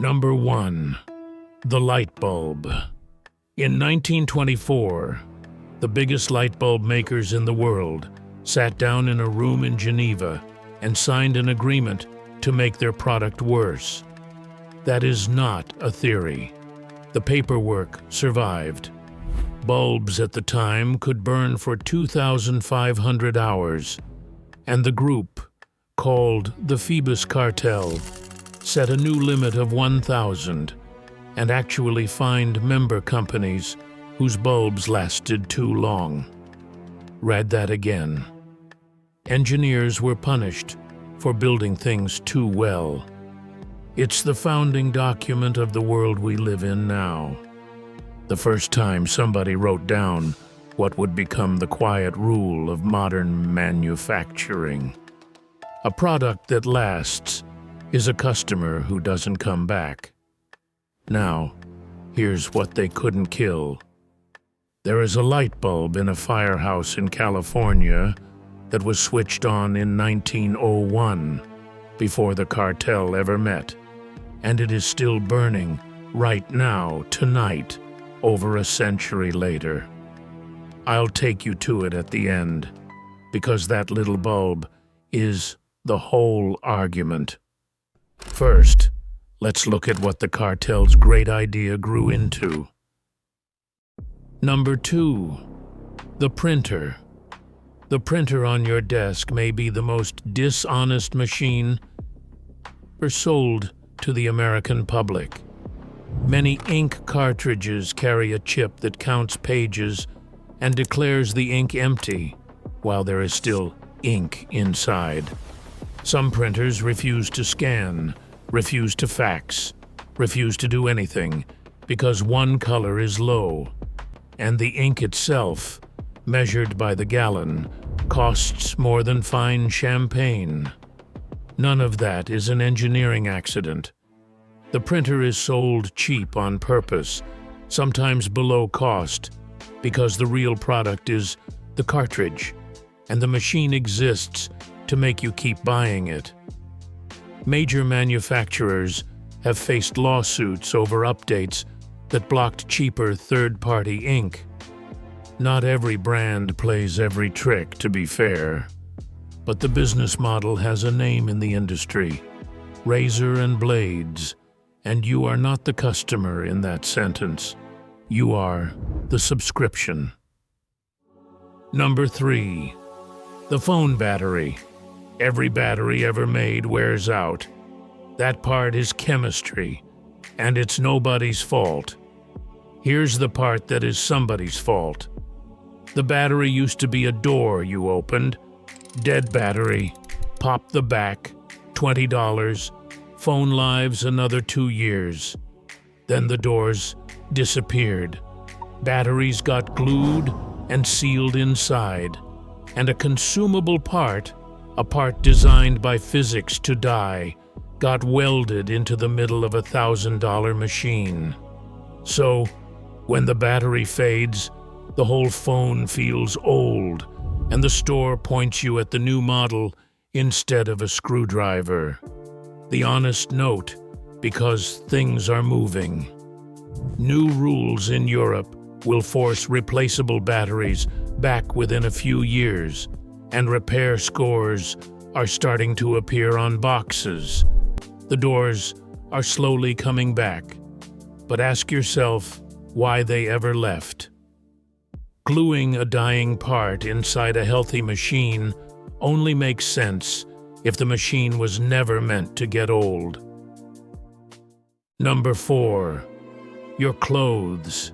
Number 1. The light bulb. In 1924, the biggest light bulb makers in the world sat down in a room in Geneva and signed an agreement to make their product worse. That is not a theory. The paperwork survived. Bulbs at the time could burn for 2,500 hours, and the group, called the Phoebus Cartel, set a new limit of 1,000 and actually fined member companies whose bulbs lasted too long. Read that again. Engineers were punished for building things too well. It's the founding document of the world we live in now. The first time somebody wrote down what would become the quiet rule of modern manufacturing. A product that lasts is a customer who doesn't come back. Now, here's what they couldn't kill. There is a light bulb in a firehouse in California that was switched on in 1901, before the cartel ever met, and it is still burning right now, tonight, over a century later. I'll take you to it at the end, because that little bulb is the whole argument. First, let's look at what the cartel's great idea grew into. Number 2, the printer. The printer on your desk may be the most dishonest machine ever sold to the American public. Many ink cartridges carry a chip that counts pages and declares the ink empty while there is still ink inside. Some printers refuse to scan, refuse to fax, refuse to do anything because one color is low, and the ink itself, measured by the gallon, costs more than fine champagne. None of that is an engineering accident. The printer is sold cheap on purpose, sometimes below cost, because the real product is the cartridge, and the machine exists to make you keep buying it. Major manufacturers have faced lawsuits over updates that blocked cheaper third-party ink. Not every brand plays every trick, to be fair. But the business model has a name in the industry, razor and blades, and you are not the customer in that sentence. You are the subscription. Number 3, the phone battery. Every battery ever made wears out. That part is chemistry, and it's nobody's fault. Here's the part that is somebody's fault. The battery used to be a door you opened. Dead battery, pop the back, $20, phone lives another 2 years. Then the doors disappeared. Batteries got glued and sealed inside, and a consumable part, a part designed by physics to die, got welded into the middle of a $1,000 machine. So, when the battery fades, the whole phone feels old, and the store points you at the new model instead of a screwdriver. The honest note, because things are moving. New rules in Europe will force replaceable batteries back within a few years, and repair scores are starting to appear on boxes. The doors are slowly coming back, but ask yourself why they ever left. Gluing a dying part inside a healthy machine only makes sense if the machine was never meant to get old. Number 4, your clothes.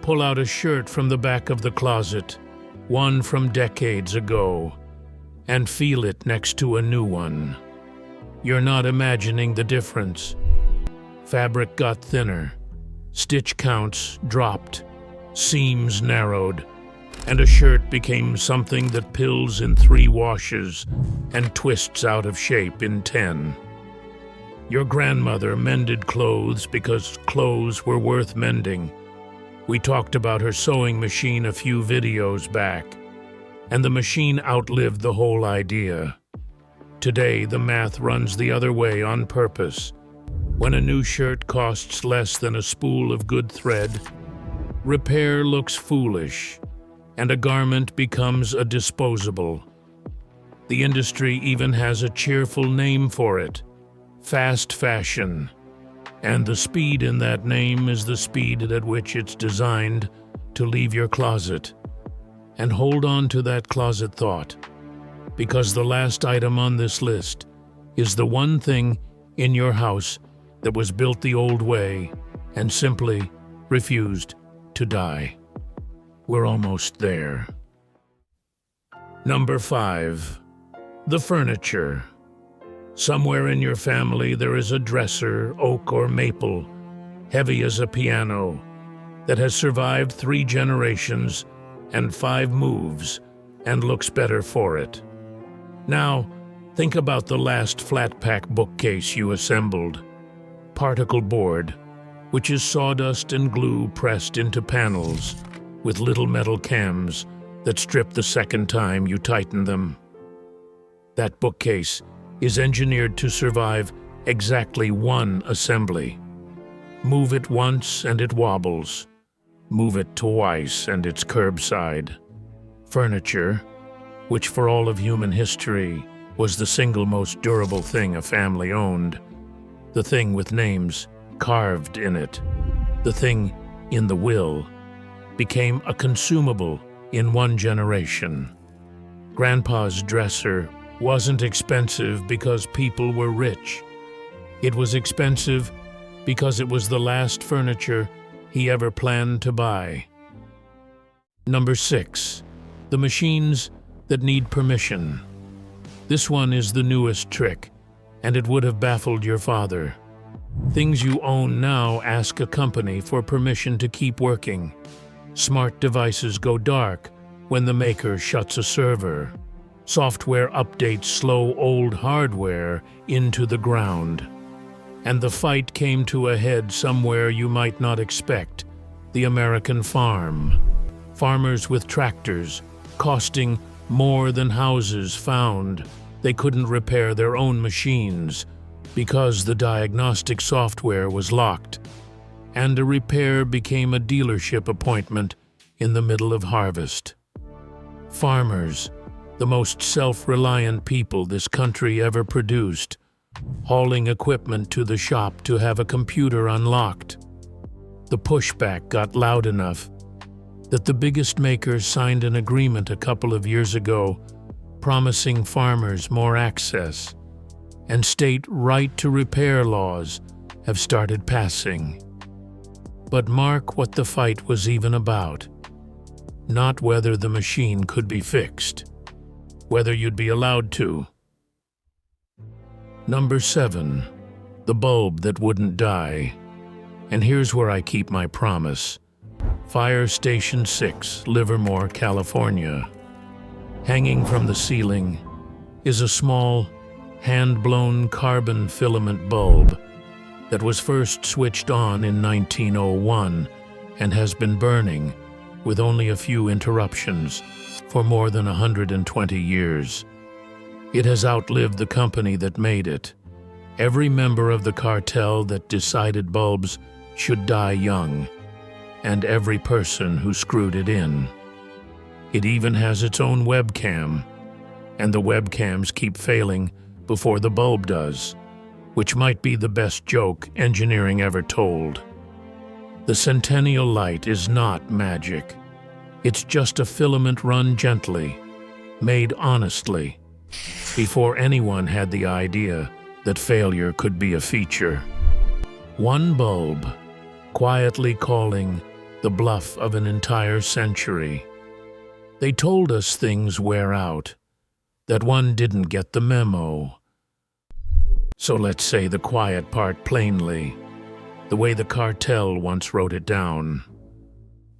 Pull out a shirt from the back of the closet, one from decades ago, and feel it next to a new one. You're not imagining the difference. Fabric got thinner, stitch counts dropped, seams narrowed, and a shirt became something that pills in 3 washes and twists out of shape in 10. Your grandmother mended clothes because clothes were worth mending. We talked about her sewing machine a few videos back, and the machine outlived the whole idea. Today, the math runs the other way on purpose. When a new shirt costs less than a spool of good thread, repair looks foolish, and a garment becomes a disposable. The industry even has a cheerful name for it: fast fashion. And the speed in that name is the speed at which it's designed to leave your closet. And hold on to that closet thought, because the last item on this list is the one thing in your house that was built the old way and simply refused to die. We're almost there. Number 5. The furniture. Somewhere in your family there is a dresser, oak or maple, heavy as a piano, that has survived 3 generations and 5 moves and looks better for it. Now, think about the last flat-pack bookcase you assembled. Particle board, which is sawdust and glue pressed into panels with little metal cams that strip the second time you tighten them. That bookcase is engineered to survive exactly 1 assembly. Move it once and it wobbles. Move it twice and it's curbside. Furniture, which for all of human history was the single most durable thing a family owned, the thing with names carved in it, the thing in the will, became a consumable in 1 generation. Grandpa's dresser wasn't expensive because people were rich. It was expensive because it was the last furniture he ever planned to buy. Number 6. The machines that need permission. This one is the newest trick, and it would have baffled your father. Things you own now ask a company for permission to keep working. Smart devices go dark when the maker shuts a server. Software updates slow old hardware into the ground. And the fight came to a head somewhere you might not expect: the American farm. Farmers with tractors, costing more than houses, found they couldn't repair their own machines because the diagnostic software was locked, and a repair became a dealership appointment in the middle of harvest. Farmers, the most self-reliant people this country ever produced, hauling equipment to the shop to have a computer unlocked. The pushback got loud enough that the biggest makers signed an agreement a couple of years ago promising farmers more access, and state right to repair laws have started passing. But mark what the fight was even about. Not whether the machine could be fixed, whether you'd be allowed to. Number 7. The bulb that wouldn't die. And here's where I keep my promise. Fire Station 6, Livermore, California. Hanging from the ceiling is a small, hand-blown carbon filament bulb that was first switched on in 1901 and has been burning, with only a few interruptions, for more than 120 years. It has outlived the company that made it, every member of the cartel that decided bulbs should die young, and every person who screwed it in. It even has its own webcam, and the webcams keep failing before the bulb does, which might be the best joke engineering ever told. The Centennial light is not magic. It's just a filament run gently, made honestly, before anyone had the idea that failure could be a feature. One bulb, quietly calling the bluff of an entire century. They told us things wear out, that one didn't get the memo. So let's say the quiet part plainly, the way the cartel once wrote it down.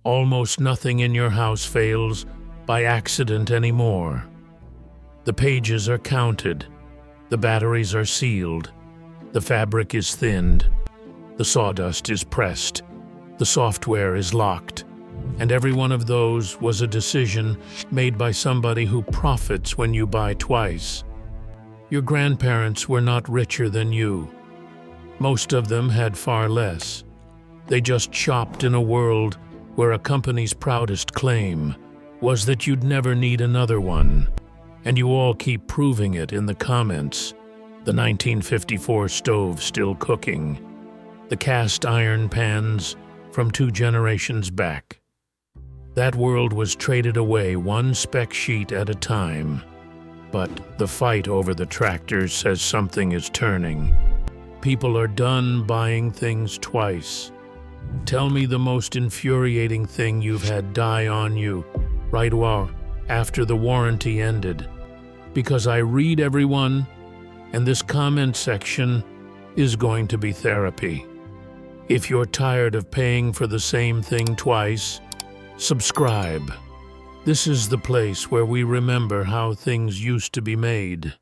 Almost nothing in your house fails by accident anymore. The pages are counted, the batteries are sealed, the fabric is thinned, the sawdust is pressed, the software is locked, and every one of those was a decision made by somebody who profits when you buy twice. Your grandparents were not richer than you. Most of them had far less. They just shopped in a world where a company's proudest claim was that you'd never need another one. And you all keep proving it in the comments. The 1954 stove still cooking. The cast iron pans from 2 generations back. That world was traded away one spec sheet at a time. But the fight over the tractors says something is turning. People are done buying things twice. Tell me the most infuriating thing you've had die on you right after the warranty ended. Because I read everyone, and this comment section is going to be therapy. If you're tired of paying for the same thing twice, subscribe. This is the place where we remember how things used to be made.